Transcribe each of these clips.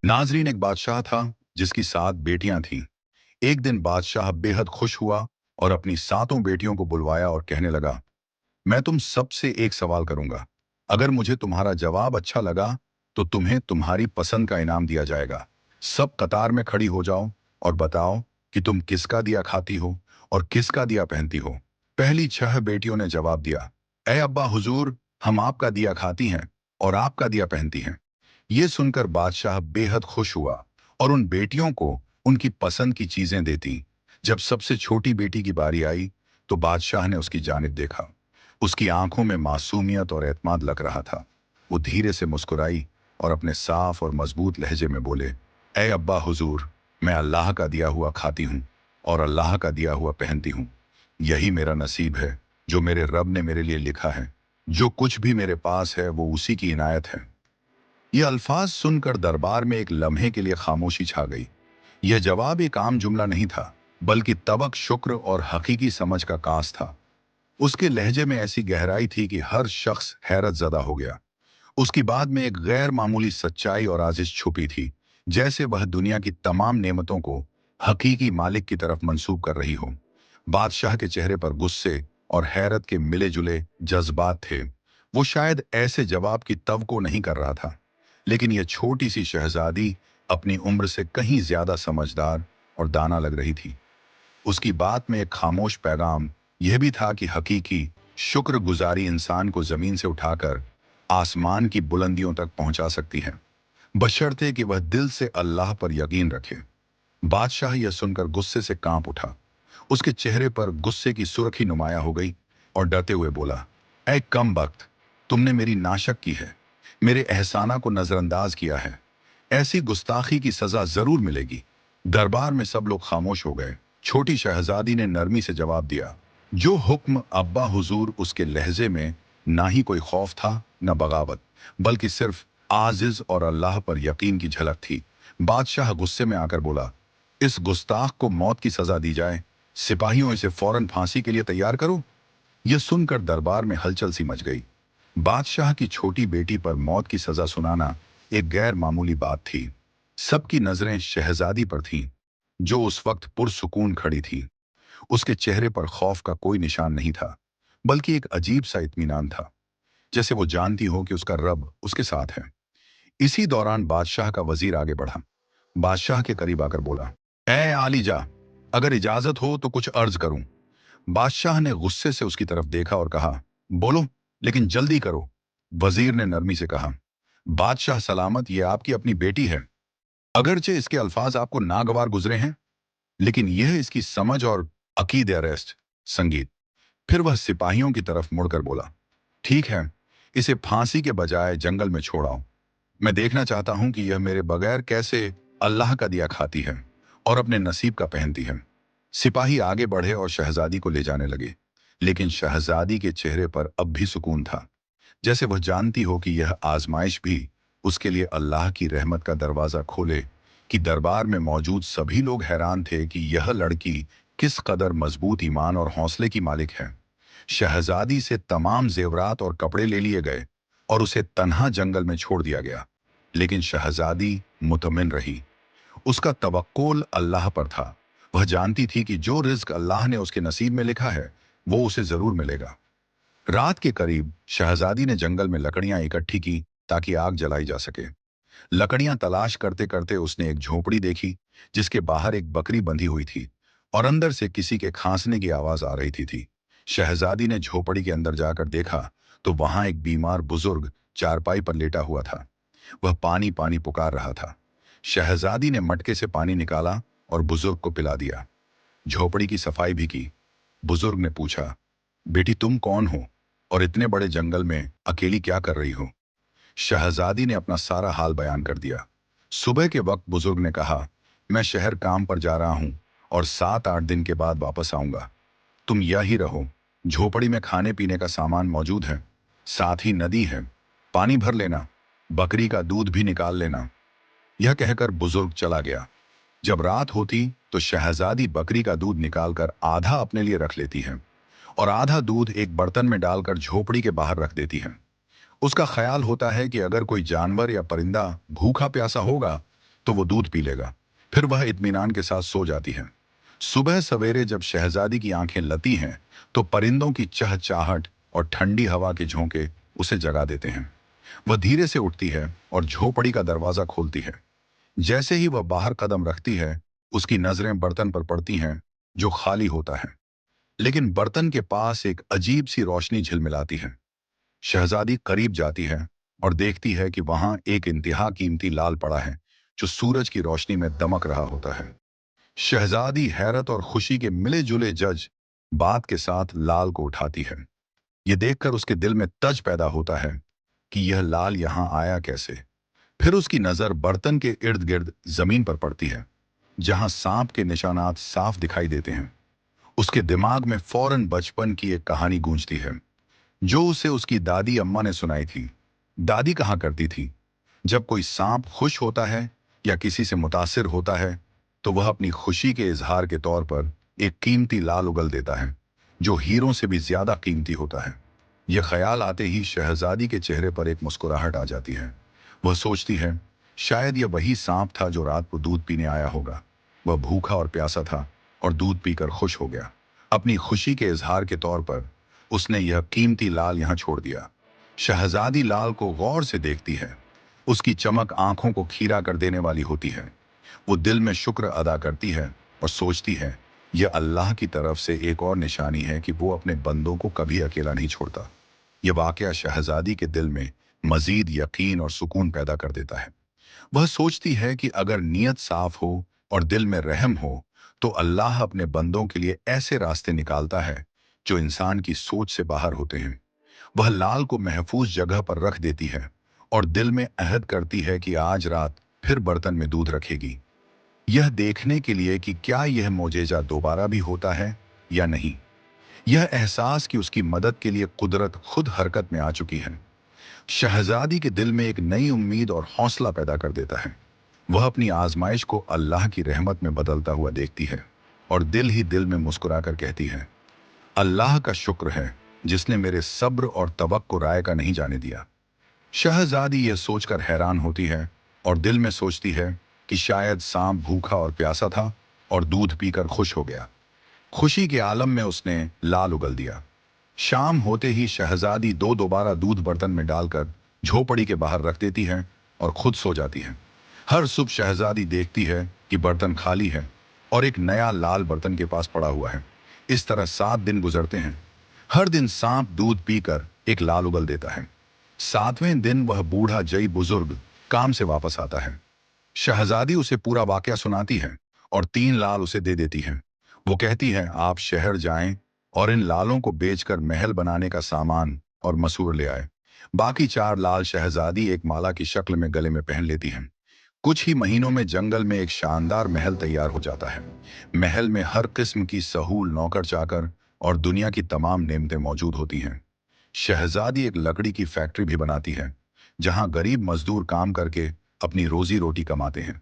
नाजरीन, एक बादशाह था जिसकी 7 बेटियां थीं। एक दिन बादशाह बेहद खुश हुआ और अपनी सातों बेटियों को बुलवाया और कहने लगा, मैं तुम सबसे एक सवाल करूंगा। अगर मुझे तुम्हारा जवाब अच्छा लगा तो तुम्हें तुम्हारी पसंद का इनाम दिया जाएगा। सब कतार में खड़ी हो जाओ और बताओ कि तुम किसका दिया खाती हो और किसका दिया पहनती हो। पहली 6 बेटियों ने जवाब दिया, ए अब्बा हुजूर, हम आपका दिया खाती हैं और आपका दिया पहनती हैं। ये सुनकर बादशाह बेहद खुश हुआ और उन बेटियों को उनकी पसंद की चीजें देती। जब सबसे छोटी बेटी की बारी आई तो बादशाह ने उसकी जानिब देखा। उसकी आंखों में मासूमियत और एतमाद लग रहा था। वो धीरे से मुस्कुराई और अपने साफ और मजबूत लहजे में बोले, ए अब्बा हुजूर, मैं अल्लाह का दिया हुआ खाती हूँ और अल्लाह का दिया हुआ पहनती हूँ। यही मेरा नसीब है, जो मेरे रब ने मेरे लिए लिखा है। जो कुछ भी मेरे पास है वो उसी की इनायत है। ये अल्फाज सुनकर दरबार में एक लम्हे के लिए खामोशी छा गई। यह जवाब एक आम जुमला नहीं था, बल्कि तबक शुक्र और हकीकी समझ का कास था। उसके लहजे में ऐसी गहराई थी कि हर शख्स हैरत ज़दा हो गया। उसकी बात में एक गैर मामूली सच्चाई और आजिश छुपी थी, जैसे वह दुनिया की तमाम नेमतों को हकीकी मालिक की तरफ मंसूब कर रही हो। बादशाह के चेहरे पर गुस्से और हैरत के मिले जुले जज्बात थे। वो शायद ऐसे जवाब की तवक्को नहीं कर रहा था, लेकिन यह छोटी सी शहजादी अपनी उम्र से कहीं ज्यादा समझदार और दाना लग रही थी। उसकी बात में एक खामोश पैगाम यह भी था कि हकीकी शुक्रगुजारी इंसान को जमीन से उठाकर आसमान की बुलंदियों तक पहुंचा सकती है, बशर्ते कि वह दिल से अल्लाह पर यकीन रखे। बादशाह यह सुनकर गुस्से से कांप उठा। उसके चेहरे पर गुस्से की सुर्खी नुमाया हो गई और डरते हुए बोला, ऐ कम बख्त, तुमने मेरी नाशक की है, मेरे एहसाना को नजरअंदाज किया है। ऐसी गुस्ताखी की सजा जरूर मिलेगी। दरबार में सब लोग खामोश हो गए। छोटी शहजादी ने नरमी से जवाब दिया, जो हुक्म अब्बा हुजूर। उसके लहजे में ना ही कोई खौफ था न बगावत, बल्कि सिर्फ आजिज और अल्लाह पर यकीन की झलक थी। बादशाह गुस्से में आकर बोला, इस गुस्ताख को मौत की सजा दी जाए। सिपाहियों, इसे फौरन फांसी के लिए तैयार करो। यह सुनकर दरबार में हलचल सी मच गई। बादशाह की छोटी बेटी पर मौत की सजा सुनाना एक गैर मामूली बात थी। सबकी नजरें शहजादी पर थीं, जो उस वक्त पुरसुकून खड़ी थी। उसके चेहरे पर खौफ का कोई निशान नहीं था, बल्कि एक अजीब सा इत्मीनान था, जैसे वो जानती हो कि उसका रब उसके साथ है। इसी दौरान बादशाह का वजीर आगे बढ़ा। बादशाह के करीब आकर बोला, ए आलीजा, अगर इजाजत हो तो कुछ अर्ज करूं। बादशाह ने गुस्से से उसकी तरफ देखा और कहा, बोलो, लेकिन जल्दी करो। वजीर ने नरमी से कहा, बादशाह सलामत, ये आपकी अपनी बेटी है। अगरचे इसके अल्फाज आपको नागवार गुजरे हैं, लेकिन यह इसकी समझ और अकीद अरेस्ट संगीत। फिर वह सिपाहियों की तरफ मुड़कर बोला, ठीक है, इसे फांसी के बजाय जंगल में छोड़ाओ। मैं देखना चाहता हूं कि यह मेरे बगैर कैसे अल्लाह का दिया खाती है और अपने नसीब का पहनती है। सिपाही आगे बढ़े और शहजादी को ले जाने लगे, लेकिन शहजादी के चेहरे पर अब भी सुकून था, जैसे वह जानती हो कि यह आजमाइश भी उसके लिए अल्लाह की रहमत का दरवाजा खोले। कि दरबार में मौजूद सभी लोग हैरान थे कि यह लड़की किस कदर मजबूत ईमान और हौसले की मालिक है। शहजादी से तमाम जेवरात और कपड़े ले लिए गए और उसे तन्हा जंगल में छोड़ दिया गया, लेकिन शहजादी मुतमिन रही। उसका तवक्कुल अल्लाह पर था। वह जानती थी कि जो रिज्क अल्लाह ने उसके नसीब में लिखा है वो उसे जरूर मिलेगा। रात के करीब शहजादी ने जंगल में लकड़ियां इकट्ठी की ताकि आग जलाई जा सके। लकड़ियां तलाश करते करते उसने एक झोपड़ी देखी, जिसके बाहर एक बकरी बंधी हुई थी और अंदर से किसी के खांसने की आवाज आ रही थी। शहजादी ने झोपड़ी के अंदर जाकर देखा तो वहां एक बीमार बुजुर्ग चारपाई पर लेटा हुआ था। वह पानी पानी पुकार रहा था। शहजादी ने मटके से पानी निकाला और बुजुर्ग को पिला दिया। झोपड़ी की सफाई भी की। बुजुर्ग ने पूछा, बेटी, तुम कौन हो और इतने बड़े जंगल में अकेली क्या कर रही हो? शहजादी ने अपना सारा हाल बयान कर दिया। सुबह के वक्त बुजुर्ग ने कहा, मैं शहर काम पर जा रहा हूं और 7-8 दिन के बाद वापस आऊंगा। तुम यहीं रहो। झोपड़ी में खाने पीने का सामान मौजूद है, साथ ही नदी है, पानी भर लेना, बकरी का दूध भी निकाल लेना। यह कहकर बुजुर्ग चला गया। जब रात होती तो शहजादी बकरी का दूध निकालकर आधा अपने लिए रख लेती है और आधा दूध एक बर्तन में डालकर झोपड़ी के बाहर रख देती है। उसका ख्याल होता है कि अगर कोई जानवर या परिंदा भूखा प्यासा होगा तो वो दूध पी लेगा। फिर वह इत्मीनान के साथ सो जाती है। सुबह सवेरे जब शहजादी की आंखें लती हैं, तो परिंदों की चहचहाहट और ठंडी हवा के झोंके उसे जगा देते हैं। वह धीरे से उठती है और झोपड़ी का दरवाजा खोलती है। जैसे ही वह बाहर कदम रखती है, उसकी नजरें बर्तन पर पड़ती हैं, जो खाली होता है। लेकिन बर्तन के पास एक अजीब सी रोशनी झिलमिलाती है। शहजादी करीब जाती है और देखती है कि वहां एक इंतहा कीमती लाल पड़ा है, जो सूरज की रोशनी में दमक रहा होता है। शहजादी हैरत और खुशी के मिले जुले जज बात के साथ लाल को उठाती है। ये देखकर उसके दिल में तज पैदा होता है कि यह लाल यहां आया कैसे। फिर उसकी नजर बर्तन के इर्द गिर्द जमीन पर पड़ती है, जहां सांप के निशानात साफ दिखाई देते हैं। उसके दिमाग में फौरन बचपन की एक कहानी गूंजती है, जो उसे उसकी दादी अम्मा ने सुनाई थी। दादी कहा करती थी, जब कोई सांप खुश होता है या किसी से मुतासिर होता है, तो वह अपनी खुशी के इजहार के तौर पर एक कीमती लाल उगल देता है, जो हीरों से भी ज्यादा कीमती होता है। यह ख्याल आते ही शहजादी के चेहरे पर एक मुस्कुराहट आ जाती है। वह सोचती है, शायद यह वही सांप था जो रात को दूध पीने आया होगा। वह भूखा और प्यासा था और दूध पीकर खुश हो गया। अपनी खुशी के इजहार के तौर पर उसने यह कीमती लाल यहां छोड़ दिया। शहजादी लाल को गौर से देखती है। उसकी चमक आंखों को खीरा कर देने वाली होती है। वो दिल में शुक्र अदा करती है और सोचती है, यह अल्लाह की तरफ से एक और निशानी है कि वो अपने बंदों को कभी अकेला नहीं छोड़ता। यह वाकया शहजादी के दिल में मजीद यकीन और सुकून पैदा कर देता है। वह सोचती है कि अगर नीयत साफ हो और दिल में रहम हो, तो अल्लाह अपने बंदों के लिए ऐसे रास्ते निकालता है जो इंसान की सोच से बाहर होते हैं। वह लाल को महफूज जगह पर रख देती है और दिल में अहद करती है कि आज रात फिर बर्तन में दूध रखेगी, यह देखने के लिए कि क्या यह मोजेजा दोबारा भी होता है या नहीं। यह एहसास कि उसकी मदद के लिए कुदरत खुद हरकत में आ चुकी है, शहजादी के दिल में एक नई उम्मीद और हौसला पैदा कर देता है। वह अपनी आजमाइश को अल्लाह की रहमत में बदलता हुआ देखती है और दिल ही दिल में मुस्कुराकर कहती है, अल्लाह का शुक्र है जिसने मेरे सब्र और तवक्को राय का नहीं जाने दिया। शहजादी यह सोचकर हैरान होती है और दिल में सोचती है कि शायद सांप भूखा और प्यासा था और दूध पीकर खुश हो गया। खुशी के आलम में उसने लाल उगल दिया। शाम होते ही शहजादी दोबारा दूध बर्तन में डालकर झोपड़ी के बाहर रख देती है और खुद सो जाती है। हर सुबह शहजादी देखती है कि बर्तन खाली है और एक नया लाल बर्तन के पास पड़ा हुआ है। इस तरह 7 दिन गुजरते हैं। हर दिन सांप दूध पीकर एक लाल उगल देता है। 7वें दिन वह बूढ़ा जई बुजुर्ग काम से वापस आता है। शहजादी उसे पूरा वाकया सुनाती है और 3 लाल उसे दे देती है। वो कहती है, आप शहर जाएं और इन लालों को बेचकर महल बनाने का सामान और मसूर ले आए। बाकी 4 लाल शहजादी एक माला की शक्ल में गले में पहन लेती हैं। कुछ ही महीनों में जंगल में एक शानदार महल तैयार हो जाता है। महल में हर किस्म की सहूल, नौकर चाकर और दुनिया की तमाम नेमतें मौजूद होती हैं। शहजादी एक लकड़ी की फैक्ट्री भी बनाती है, जहां गरीब मजदूर काम करके अपनी रोजी रोटी कमाते हैं।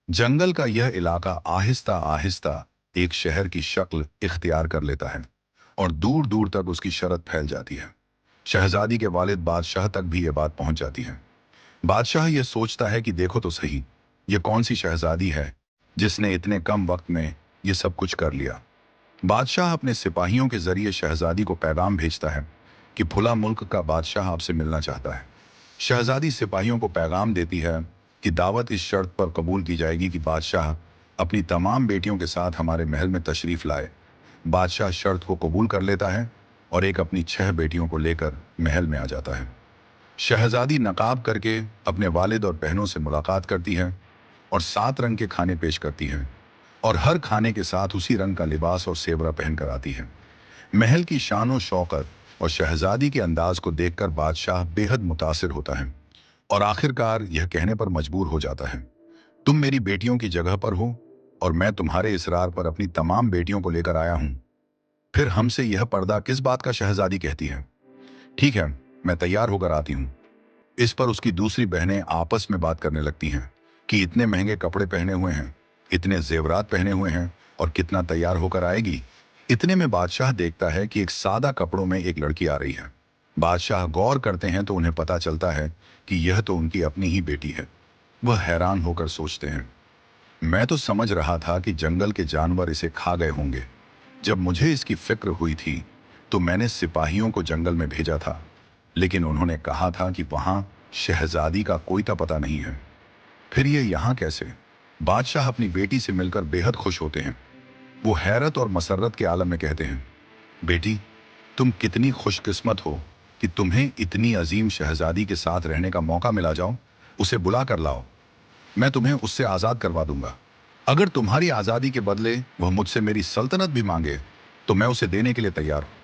जंगल का यह इलाका आहिस्ता आहिस्ता एक शहर की शक्ल इख्तियार कर लेता है और दूर दूर तक उसकी शरत फैल जाती है। शहजादी के वालिद बादशाह तक भी यह बात पहुंच जाती है। बादशाह यह सोचता है कि देखो तो सही, यह कौन सी शहजादी है जिसने इतने कम वक्त में यह सब कुछ कर लिया। बादशाह अपने सिपाहियों के जरिए शहजादी को पैगाम भेजता है कि फुला मुल्क का बादशाह आपसे मिलना चाहता है। शहजादी सिपाहियों को पैगाम देती है कि दावत इस शर्त पर कबूल की जाएगी कि बादशाह अपनी तमाम बेटियों के साथ हमारे महल में तशरीफ लाए। बादशाह शर्त को कबूल कर लेता है और एक अपनी 6 बेटियों को लेकर महल में आ जाता है। शहजादी नकाब करके अपने वालिद और बहनों से मुलाकात करती है और 7 रंग के खाने पेश करती है और हर खाने के साथ उसी रंग का लिबास और सेवरा पहन कर आती है। महल की शान शौकत और शहजादी के अंदाज को देखकर बादशाह बेहद मुतासिर होता है और आखिरकार यह कहने पर मजबूर हो जाता है, तुम मेरी बेटियों की जगह पर हो और मैं तुम्हारे इसरार पर अपनी तमाम बेटियों को लेकर आया हूं। फिर हमसे यह पर्दा किस बात का? शहजादी कहती है, ठीक है, मैं तैयार होकर आती हूँ। इस पर उसकी दूसरी बहनें आपस में बात करने लगती हैं कि इतने महंगे कपड़े पहने हुए हैं, इतने जेवरात पहने हुए हैं और कितना तैयार होकर आएगी। इतने में बादशाह देखता है कि एक सादा कपड़ों में एक लड़की आ रही है। बादशाह गौर करते हैं तो उन्हें पता चलता है कि यह तो उनकी अपनी ही बेटी है। वह हैरान होकर सोचते हैं, मैं तो समझ रहा था कि जंगल के जानवर इसे खा गए होंगे। जब मुझे इसकी फिक्र हुई थी तो मैंने सिपाहियों को जंगल में भेजा था, लेकिन उन्होंने कहा था कि वहां शहजादी का कोई पता नहीं है। फिर ये यहाँ कैसे? बादशाह अपनी बेटी से मिलकर बेहद खुश होते हैं। वो हैरत और मसरत के आलम में कहते हैं, बेटी, तुम कितनी खुशकिस्मत हो कि तुम्हें इतनी अजीम शहजादी के साथ रहने का मौका मिला। जाओ, उसे बुला कर लाओ। मैं तुम्हें उससे आज़ाद करवा दूंगा। अगर तुम्हारी आज़ादी के बदले वह मुझसे मेरी सल्तनत भी मांगे तो मैं उसे देने के लिए तैयार हूं।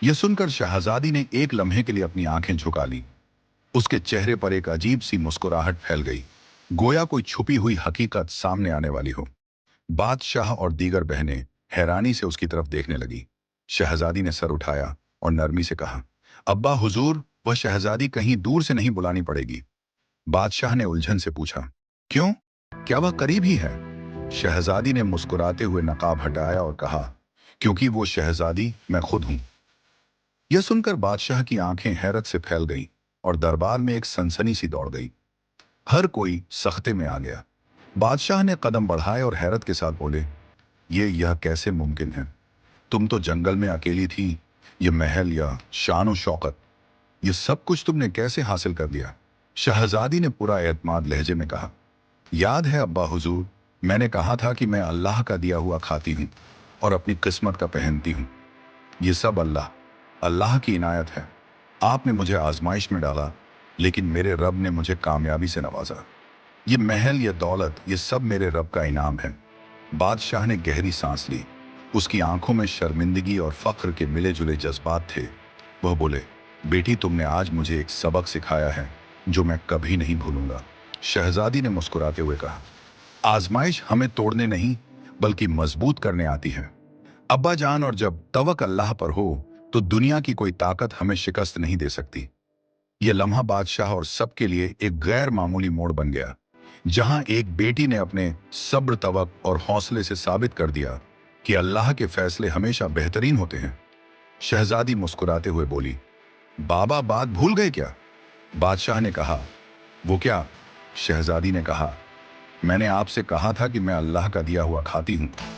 यह सुनकर शहजादी ने एक लम्हे के लिए अपनी आंखें झुका ली। उसके चेहरे पर एक अजीब सी मुस्कुराहट फैल गई, गोया कोई छुपी हुई हकीकत सामने आने वाली हो। बादशाह और दीगर बहनें हैरानी से उसकी तरफ देखने लगी। शहजादी ने सर उठाया और नरमी से कहा, अब्बा हुजूर, वह शहजादी कहीं दूर से नहीं बुलानी पड़ेगी। बादशाह ने उलझन से पूछा, क्यों? क्या वह करीब ही है? शहजादी ने मुस्कुराते हुए नकाब हटाया और कहा, क्योंकि वो शहजादी मैं खुद हूं। यह सुनकर बादशाह की आंखें हैरत से फैल गईं और दरबार में एक सनसनी सी दौड़ गई। हर कोई सख्ते में आ गया। बादशाह ने कदम बढ़ाए और हैरत के साथ बोले, यह कैसे मुमकिन है? तुम तो जंगल में अकेली थी। ये महल या शान और शौकत, ये सब कुछ तुमने कैसे हासिल कर दिया? शहजादी ने पूरा एतमाद लहजे में कहा, याद है अब्बा हुजूर, मैंने कहा था कि मैं अल्लाह का दिया हुआ खाती हूँ और अपनी किस्मत का पहनती हूँ। ये सब अल्लाह अल्लाह की इनायत है। आपने मुझे आजमाइश में डाला, लेकिन मेरे रब ने मुझे कामयाबी से नवाजा। ये महल, ये दौलत, ये सब मेरे रब का इनाम है। बादशाह ने गहरी सांस ली। उसकी आंखों में शर्मिंदगी और फख्र के मिले जुले जज्बात थे। वह बोले, बेटी, तुमने आज मुझे एक सबक सिखाया है जो मैं कभी नहीं भूलूंगा। शहजादी ने मुस्कुराते हुए कहा, आजमाइश हमें तोड़ने नहीं बल्कि मजबूत करने आती है अब्बा जान, और जब तवक्ल अल्लाह पर हो तो दुनिया की कोई ताकत हमें शिकस्त नहीं दे सकती। यह लम्हा बादशाह और सबके लिए एक गैर मामूली मोड़ बन गया, जहां एक बेटी ने अपने सब्र, तवक्ल और हौसले से साबित कर दिया कि अल्लाह के फैसले हमेशा बेहतरीन होते हैं। शहजादी मुस्कुराते हुए बोली, बाबा बात भूल गए क्या? बादशाह ने कहा, वो क्या? शहजादी ने कहा, मैंने आपसे कहा था कि मैं अल्लाह का दिया हुआ खाती हूँ।